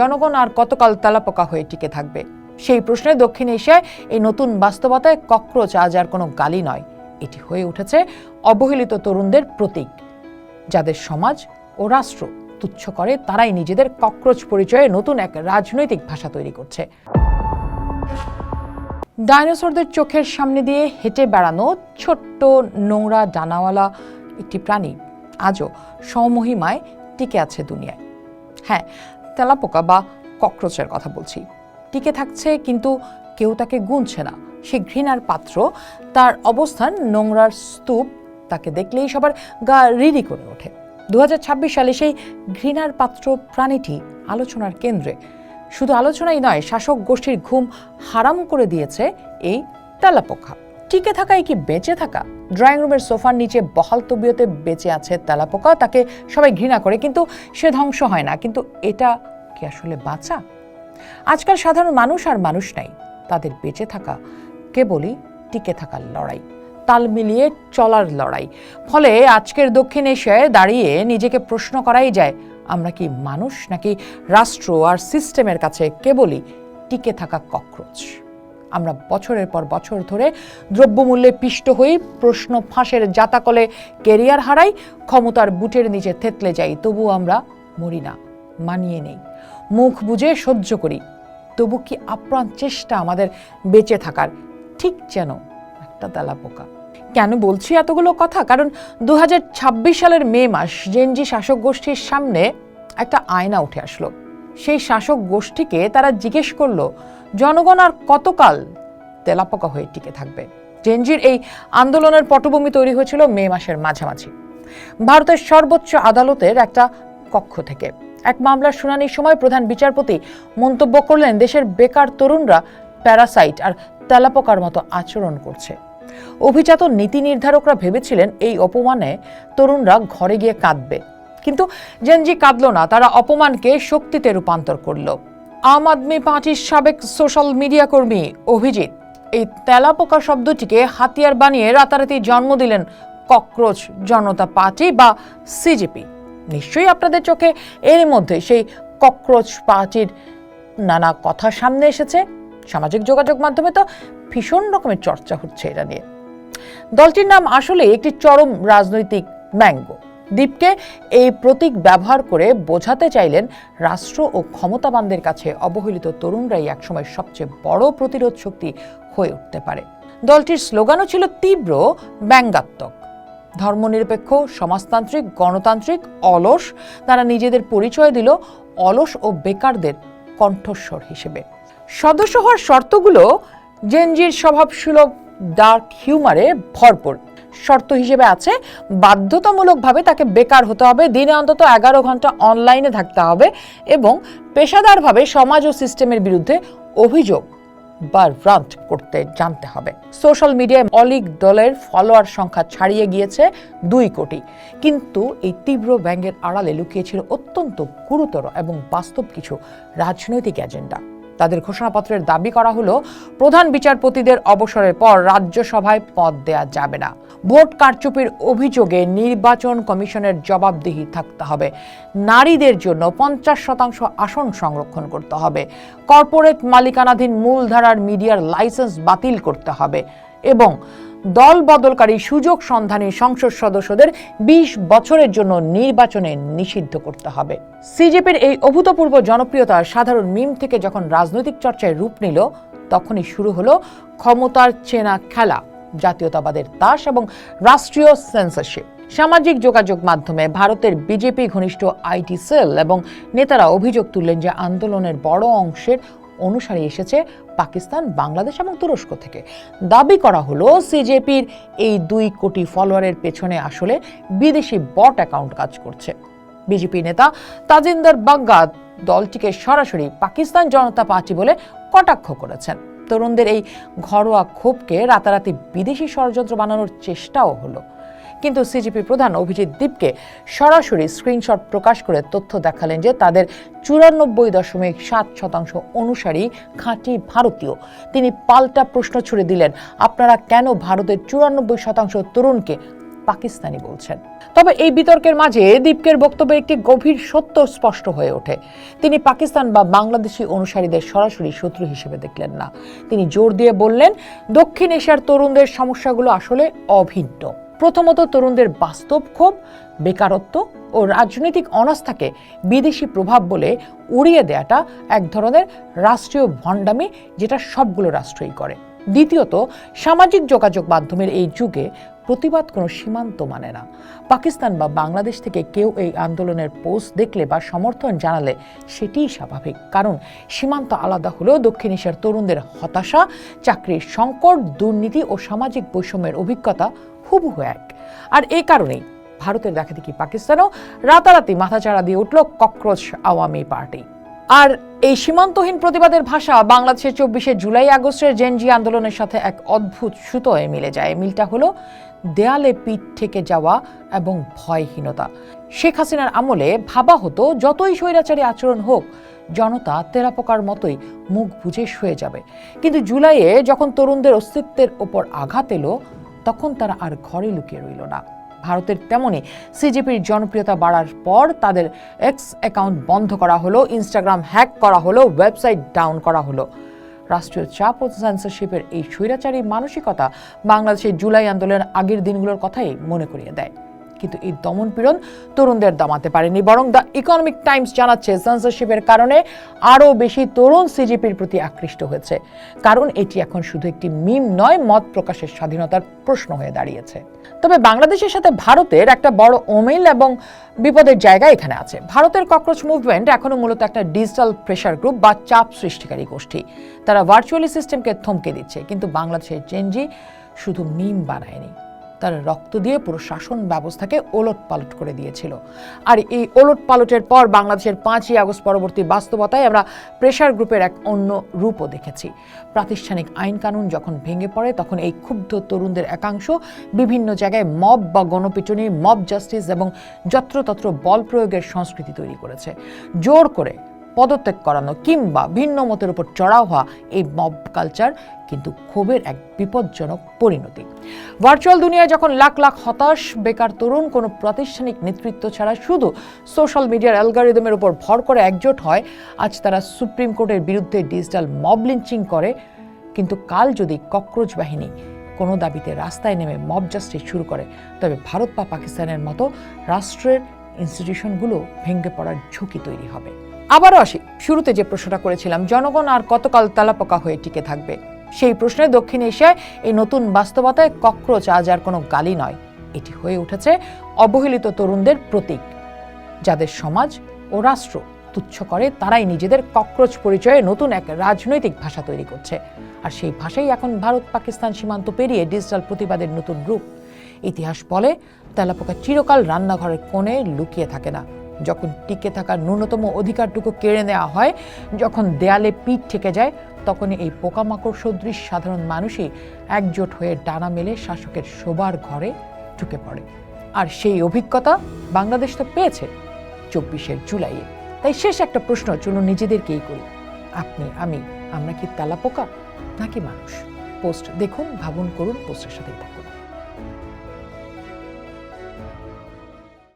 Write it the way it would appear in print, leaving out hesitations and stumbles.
জনগণ আর কতকাল তেলাপোকা হয়ে টিকে থাকবে? সেই প্রশ্নে দক্ষিণ এশিয়ায় এই নতুন বাস্তবতায় ককরোচ আজ আর কোনো গালি নয়, এটি হয়ে উঠেছে অবহেলিত তরুণদের প্রতীক, যাদের সমাজ ও রাষ্ট্র তুচ্ছ করে। তারাই নিজেদের ককরোচ পরিচয়ে নতুন এক রাজনৈতিক ভাষা তৈরি করছে। ডাইনোসরদের চোখের সামনে দিয়ে হেঁটে বেড়ানো ছোট্ট নোংরা ডানাওয়ালা একটি প্রাণী আজও স্বমহিমায় টিকে আছে দুনিয়ায়। হ্যাঁ, তেলাপোকা বা ককরোচের কথা বলছি। টিকে থাকছে, কিন্তু কেউ তাকে গুনছে না। সে ঘৃণার পাত্র, তার অবস্থান নোংরার স্তূপ। তাকে দেখলেই সবার গা রিরি করে ওঠে। 2026 সালে সেই ঘৃণার পাত্র প্রাণীটি আলোচনার কেন্দ্রে। শুধু আলোচনাই নয়, শাসক গোষ্ঠীর ঘুম হারাম করে দিয়েছে এই তেলাপোকা। টিকে থাকাই কি বেঁচে থাকা? ড্রয়িং রুমের সোফার নিচে বহাল তবিয়তে বেঁচে আছে তেলাপোকা। তাকে সবাই ঘৃণা করে, কিন্তু সে ধ্বংস হয় না। কিন্তু এটা কি আসলে বাঁচা? আজকাল সাধারণ মানুষ আর মানুষ নাই, তাদের বেঁচে থাকা কেবলই টিকে থাকার লড়াই, তাল মিলিয়ে চলার লড়াই। ফলে আজকের দক্ষিণ এশিয়ায় দাঁড়িয়ে নিজেকে প্রশ্ন করাই যায়, আমরা কি মানুষ নাকি রাষ্ট্র আর সিস্টেমের কাছে কেবলই টিকে থাকা ককরোচ? আমরা বছরের পর বছর ধরে দ্রব্যমূল্যে পিষ্ট হই, প্রশ্ন ফাঁসের জাতাকলে কেরিয়ার হারাই, ক্ষমতার বুটের নিচে থেতলে যাই, তবু আমরা মরি না, মানিয়ে নেই, মুখ বুজে সহ্য করি। তবু কি আপ্রাণ চেষ্টা আমাদের বেঁচে থাকার, ঠিক যেন একটা তেলাপোকা। কেন বলছি এতগুলো কথা? কারণ 2026 সালের মে মাস জেনজি শাসক গোষ্ঠীর সামনে একটা আয়না উঠে আসলো। সেই শাসক গোষ্ঠীকে তারা জিজ্ঞেস করলো, জনগণ আর কতকাল তেলাপোকা হয়ে টিকে থাকবে? জেনজির এই আন্দোলনের পটভূমি তৈরি হয়েছিল মে মাসের মাঝামাঝি ভারতের সর্বোচ্চ আদালতের একটা কক্ষ থেকে। এক মামলার শুনানির সময় প্রধান বিচারপতি মন্তব্য করলেন, দেশের বেকার তরুণরা প্যারাসাইট আর তেলাপোকার মতো আচরণ করছে। অভিজাত নীতি নির্ধারকরা ভেবেছিলেন এই অপমানে তরুণরা ঘরে গিয়ে কাঁদবে, কিন্তু জেনজি কাঁদলো না, তারা অপমানকে শক্তিতে রূপান্তর করলো। আম আদমি পার্টির সাবেক সোশ্যাল মিডিয়া কর্মী অভিজিৎ এই তেলাপোকা শব্দটিকে হাতিয়ার বানিয়ে রাতারাতি জন্ম দিলেন ককরোচ জনতা পার্টি বা সিজেপি। নিশ্চয়ই আপনাদের চোখে এর মধ্যে সেই ককরোচ পার্টির নানা কথা সামনে এসেছে। সামাজিক যোগাযোগ মাধ্যমে তো ভীষণ রকমের চর্চা হচ্ছে এটা নিয়ে। দলটির নাম আসলে একটি চরম রাজনৈতিক ব্যঙ্গ। দ্বীপকে এই প্রতীক ব্যবহার করে বোঝাতে চাইলেন, রাষ্ট্র ও ক্ষমতাবানদের কাছে অবহেলিত তরুণরাই একসময় সবচেয়ে বড় প্রতিরোধ শক্তি হয়ে উঠতে পারে। দলটির স্লোগানও ছিল তীব্র ব্যঙ্গাত্মক, ধর্মনিরপেক্ষ, সমাজতান্ত্রিক, গণতান্ত্রিক, অলস। তারা নিজেদের পরিচয় দিল অলস ও বেকারদের কণ্ঠস্বর হিসেবে। সদস্য হওয়ার শর্তগুলো জেনজির স্বভাবসুলভ ডার্ক হিউমারে ভরপুর। শর্ত হিসেবে আছে, বাধ্যতামূলকভাবে তাকে বেকার হতে হবে, দিনে অন্তত 11 ঘন্টা অনলাইনে থাকতে হবে এবং পেশাদারভাবে সমাজ ও সিস্টেমের বিরুদ্ধে অভিযোগ বা রান্ট করতে জানতে হবে। সোশ্যাল মিডিয়ায় অলিক দলের ফলোয়ার সংখ্যা ছাড়িয়ে গিয়েছে 2 কোটি। কিন্তু এই তীব্র ব্যঙ্গের আড়ালে লুকিয়েছিল অত্যন্ত গুরুতর এবং বাস্তব কিছু রাজনৈতিক এজেন্ডা। তাদের ঘোষণাপত্রের দাবি করা হলো, প্রধান বিচারপতিদের অবসরের পর রাজ্যসভায় পদ দেয়া যাবে না, ভোট কারচুপির অভিযোগে নির্বাচন কমিশনের জবাবদিহি থাকতে হবে, নারীদের জন্য 50% আসন সংরক্ষণ করতে হবে, কর্পোরেট মালিকানাধীন মূলধারার মিডিয়ার লাইসেন্স বাতিল করতে হবে এবং দল বদলকারী সুযোগ সন্ধানী সংসদ সদস্যদের 20 বছরের জন্য নির্বাচনে নিষিদ্ধ করতে হবে। সিজেপির এই অভূতপূর্ব জনপ্রিয়তা সাধারণ মিম থেকে যখন রাজনৈতিক চর্চায় রূপ নিল, তখনই শুরু হলো ক্ষমতার চেনা খেলা, জাতীয়তাবাদের তাস এবং রাষ্ট্রীয় সেন্সরশিপ। সামাজিক যোগাযোগ মাধ্যমে ভারতের বিজেপি ঘনিষ্ঠ আইটি সেল এবং নেতারা অভিযোগ তুললেন যে আন্দোলনের বড় অংশের অনুসারী এসেছে পাকিস্তান, বাংলাদেশ এবং তুরস্ক থেকে। দাবি করা হলো, সিজেপির এই 2 কোটি ফলোয়ারের পেছনে আসলে বিদেশি বট অ্যাকাউন্ট কাজ করছে। বিজেপি নেতা তাজিন্দর বাগ্গা দলটিকে সরাসরি পাকিস্তান জনতা পার্টি বলে কটাক্ষ করেছেন। তরুণদের এই ঘরোয়া ক্ষোভকে রাতারাতি বিদেশি ষড়যন্ত্র বানানোর চেষ্টাও হলো। কিন্তু সিজেপি প্রধান অভিজিৎ দীপকে সরাসরি স্ক্রিনশট প্রকাশ করে তথ্য দেখালেন যে তাদের 94.7% অনুসারী খাঁটি ভারতীয়। তিনি পাল্টা প্রশ্ন ছুড়ে দিলেন, আপনারা কেন ভারতের 94% তরুণকে পাকিস্তানি বলছেন। তবে এই বিতর্কের মাঝে দীপকের বক্তব্যের একটি গভীর সত্য স্পষ্ট হয়ে ওঠে। তিনি পাকিস্তান বা বাংলাদেশি অনুসারীদের সরাসরি শত্রু হিসেবে দেখলেন না। তিনি জোর দিয়ে বললেন, দক্ষিণ এশিয়ার তরুণদের সমস্যাগুলো আসলে অভিন্ন। প্রথমত, তরুণদের বাস্তব ক্ষোভ, বেকারত্ব ও রাজনৈতিক অনাস্থাকে বিদেশি প্রভাব বলে উড়িয়ে দেওয়াটা এক ধরনের রাষ্ট্রীয় ভণ্ডামি, যেটা সবগুলো রাষ্ট্রই করে। দ্বিতীয়ত, সামাজিক যোগাযোগ মাধ্যমের এই যুগে প্রতিবাদ কোনো সীমান্ত মানে না। পাকিস্তান বা বাংলাদেশ থেকে কেউ এই আন্দোলনের পোস্ট দেখলে বা সমর্থন জানালে সেটিই স্বাভাবিক, কারণ সীমান্ত আলাদা হলেও দক্ষিণ এশিয়ার তরুণদের হতাশা, চাকরির সংকট, দুর্নীতি ও সামাজিক বৈষম্যের অভিজ্ঞতা হুবহু এক। আর এই কারণেই ভারতের দেখাদেখি পাকিস্তানও রাতারাতি মাথাচাড়া দিয়ে উঠল ককরোচ আওয়ামী পার্টি। আর এই সীমান্তহীন প্রতিবাদের ভাষা বাংলাদেশের 24শে জুলাই আগস্টের জেনজি আন্দোলনের সাথে এক অদ্ভুত সুতোয় মিলে যায়। মিলটা হলো দেয়ালে পিঠ থেকে যাওয়া এবং ভয়হীনতা। শেখ হাসিনার আমলে ভাবা হতো যতই স্বৈরাচারী আচরণ হোক, জনতা তেলাপোকার মতোই মুখ বুজে শুয়ে যাবে। কিন্তু জুলাইয়ে যখন তরুণদের অস্তিত্বের ওপর আঘাত এলো, তখন তারা আর ঘরে লুকিয়ে রইল না। ভারতের তেমনি সিজেপির জনপ্রিয়তা বাড়ার পর তাদের এক্স অ্যাকাউন্ট বন্ধ করা হলো, ইনস্টাগ্রাম হ্যাক করা হলো, ওয়েবসাইট ডাউন করা হলো। রাষ্ট্রীয় চাপ ও সেন্সরশিপের এই স্বৈরাচারী মানসিকতা বাংলাদেশের জুলাই আন্দোলনের আগের দিনগুলোর কথাই মনে করিয়ে দেয়। কিন্তু এই দমনপীড়ন তরুণদের দমাতে পারেনি, বরং দ্য ইকোনমিক টাইমস জানাচ্ছে সেন্সরশিপের কারণে আরও বেশি তরুণ সিজেপির প্রতি আকৃষ্ট হয়েছে। কারণ এটি এখন শুধু একটি মিম নয়, মত প্রকাশের স্বাধীনতার প্রশ্ন হয়ে দাঁড়িয়েছে। তবে বাংলাদেশের সাথে ভারতের একটা বড় অমিল এবং বিপদের জায়গা এখানে আছে। ভারতের ককরোচ মুভমেন্ট এখনো মূলত একটা ডিজিটাল প্রেশার গ্রুপ বা চাপ সৃষ্টিকারী গোষ্ঠী। তারা ভার্চুয়ালি সিস্টেমকে থমকে দিচ্ছে, কিন্তু বাংলাদেশের জেনজি শুধু মিম বানায়নি, তারা রক্ত দিয়ে পুরো শাসন ব্যবস্থাকে ওলটপালট করে দিয়েছিল। আর এই ওলটপালটের পর বাংলাদেশের 5ই আগস্ট পরবর্তী বাস্তবতায় আমরা প্রেশার গ্রুপের এক অন্য রূপও দেখেছি। প্রাতিষ্ঠানিক আইন কানুন যখন ভেঙে পড়ে, তখন এই ক্ষুব্ধ তরুণদের একাংশ বিভিন্ন জায়গায় মব বা গণপিটুনি, মব জাস্টিস এবং যত্রতত্র বল প্রয়োগের সংস্কৃতি তৈরি করেছে। জোর করে পদত্যাগ করানো কিংবা ভিন্ন মতের উপর চড়াও হওয়া এই মব কালচার কিন্তু ক্ষোভের এক বিপজ্জনক পরিণতি। ভার্চুয়াল দুনিয়ায় যখন লাখ লাখ হতাশ বেকার তরুণ কোনো প্রাতিষ্ঠানিক নেতৃত্ব ছাড়া শুধু সোশ্যাল মিডিয়ার অ্যালগরিদমের উপর ভর করে একজোট হয়, আজ তারা সুপ্রিম কোর্টের বিরুদ্ধে ডিজিটাল মব লিঞ্চিং করে, কিন্তু কাল যদি ককরোচ বাহিনী কোনো দাবিতে রাস্তায় নেমে মব জাস্টিস শুরু করে, তবে ভারত বা পাকিস্তানের মতো রাষ্ট্রের ইনস্টিটিউশনগুলো ভেঙে পড়ার ঝুঁকি তৈরি হবে। আবারও আসি শুরুতে যে প্রশ্নটা করেছিলাম, জনগণ আর কতকাল তেলাপোকা হয়ে টিকে থাকবে? সেই প্রশ্নে দক্ষিণ এশিয়ায় এই নতুন বাস্তবতায় ককরোচ আজ আর কোনো গালি নয়, এটি হয়ে উঠেছে অবহেলিত তরুণদের প্রতীক, যাদের সমাজ ও রাষ্ট্র তুচ্ছ করে। তারাই নিজেদের ককরোচ পরিচয়ে নতুন এক রাজনৈতিক ভাষা তৈরি করছে। আর সেই ভাষাই এখন ভারত পাকিস্তান সীমান্ত পেরিয়ে ডিজিটাল প্রতিবাদের নতুন রূপ। ইতিহাস বলে, তেলাপোকা চিরকাল রান্নাঘরের কোণে লুকিয়ে থাকে না। যখন টিকে থাকার ন্যূনতম অধিকারটুকু কেড়ে নেওয়া হয়, যখন দেয়ালে পিঠ থেকে যায়, তখনই এই পোকামাকড় সদৃশ সাধারণ মানুষই একজোট হয়ে ডানা মেলে শাসকের শোবার ঘরে ঢুকে পড়ে। আর সেই অভিজ্ঞতা বাংলাদেশ তো পেয়েছে 24শে জুলাইয়ে। তাই শেষ একটা প্রশ্ন চলুন নিজেদেরকেই করি, আপনি আমি আমরা কি তেলাপোকা নাকি মানুষ? পোস্ট দেখুন, ভাবুন, করুন, পোস্টের সাথেই থাকুন।